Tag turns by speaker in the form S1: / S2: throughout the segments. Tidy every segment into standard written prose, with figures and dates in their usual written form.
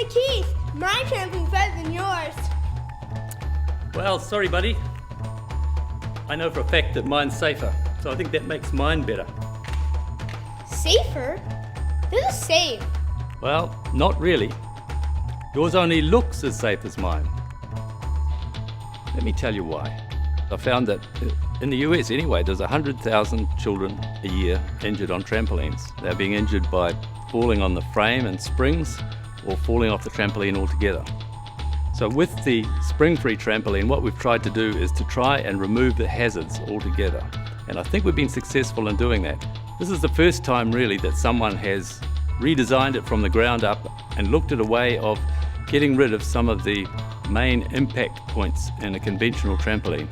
S1: Hey Keith, my trampoline's better than yours.
S2: Well, sorry buddy. I know for a fact that mine's safer, so I think that makes mine better.
S1: Safer? They're the same.
S2: Well, not really. Yours only looks as safe as mine. Let me tell you why. I found that in the US anyway, there's 100,000 children a year injured on trampolines. They're being injured by falling on the frame and springs or falling off the trampoline altogether. So with the Springfree trampoline, what we've tried to do is to try and remove the hazards altogether. And I think we've been successful in doing that. This is the first time really that someone has redesigned it from the ground up and looked at a way of getting rid of some of the main impact points in a conventional trampoline.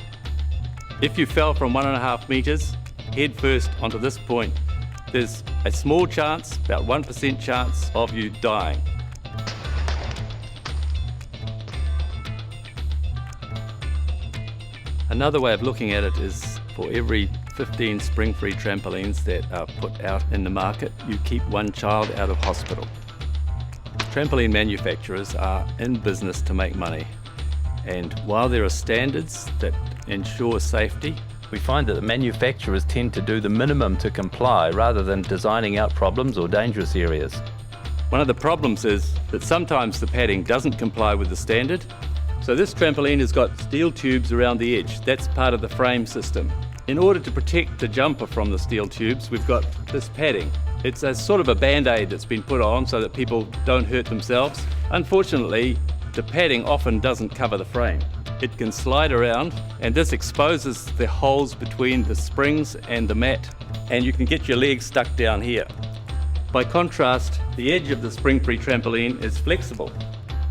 S2: If you fell from 1.5 meters head first onto this point, there's a small chance, about 1% chance of you dying. Another way of looking at it is for every 15 Springfree trampolines that are put out in the market, you keep one child out of hospital. Trampoline manufacturers are in business to make money, and while there are standards that ensure safety, we find that the manufacturers tend to do the minimum to comply rather than designing out problems or dangerous areas. One of the problems is that sometimes the padding doesn't comply with the standard. So this trampoline has got steel tubes around the edge. That's part of the frame system. In order to protect the jumper from the steel tubes, we've got this padding. It's a sort of a band-aid that's been put on so that people don't hurt themselves. Unfortunately, the padding often doesn't cover the frame. It can slide around, and this exposes the holes between the springs and the mat, and you can get your legs stuck down here. By contrast, the edge of the Springfree trampoline is flexible.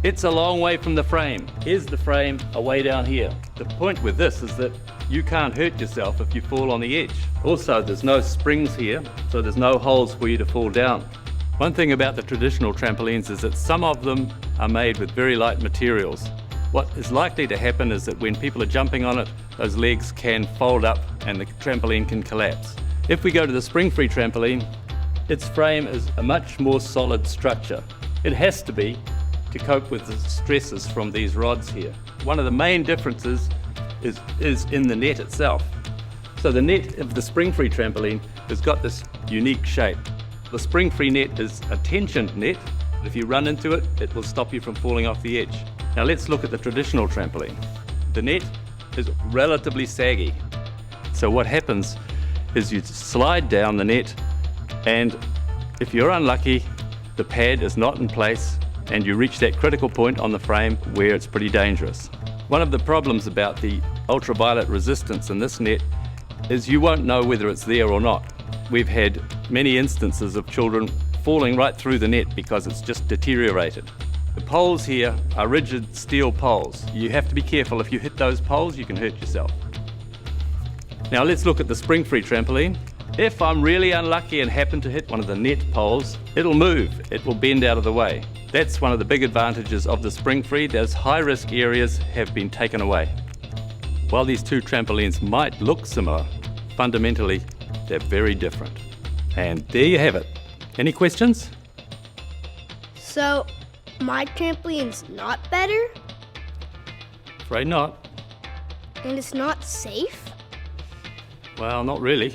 S2: It's a long way from the frame. Here's the frame away down here. The point with this is that you can't hurt yourself if you fall on the edge. Also, there's no springs here, so there's no holes for you to fall down. One thing about the traditional trampolines is that some of them are made with very light materials. What is likely to happen is that when people are jumping on it, those legs can fold up and the trampoline can collapse. If we go to the Springfree trampoline, its frame is a much more solid structure. It has to be to cope with the stresses from these rods here. One of the main differences is in the net itself. So the net of the Springfree trampoline has got this unique shape. The Springfree net is a tensioned net. If you run into it, it will stop you from falling off the edge. Now let's look at the traditional trampoline. The net is relatively saggy. So what happens is you slide down the net, and if you're unlucky, the pad is not in place and you reach that critical point on the frame where it's pretty dangerous. One of the problems about the ultraviolet resistance in this net is you won't know whether it's there or not. We've had many instances of children falling right through the net because it's just deteriorated. The poles here are rigid steel poles. You have to be careful. If you hit those poles, you can hurt yourself. Now let's look at the Springfree trampoline. If I'm really unlucky and happen to hit one of the net poles, it'll move. It will bend out of the way. That's one of the big advantages of the Springfree. Those high-risk areas have been taken away. While these two trampolines might look similar, fundamentally, they're very different. And there you have it. Any questions?
S1: So, my trampoline's not better?
S2: Afraid not.
S1: And it's not safe?
S2: Well, not really.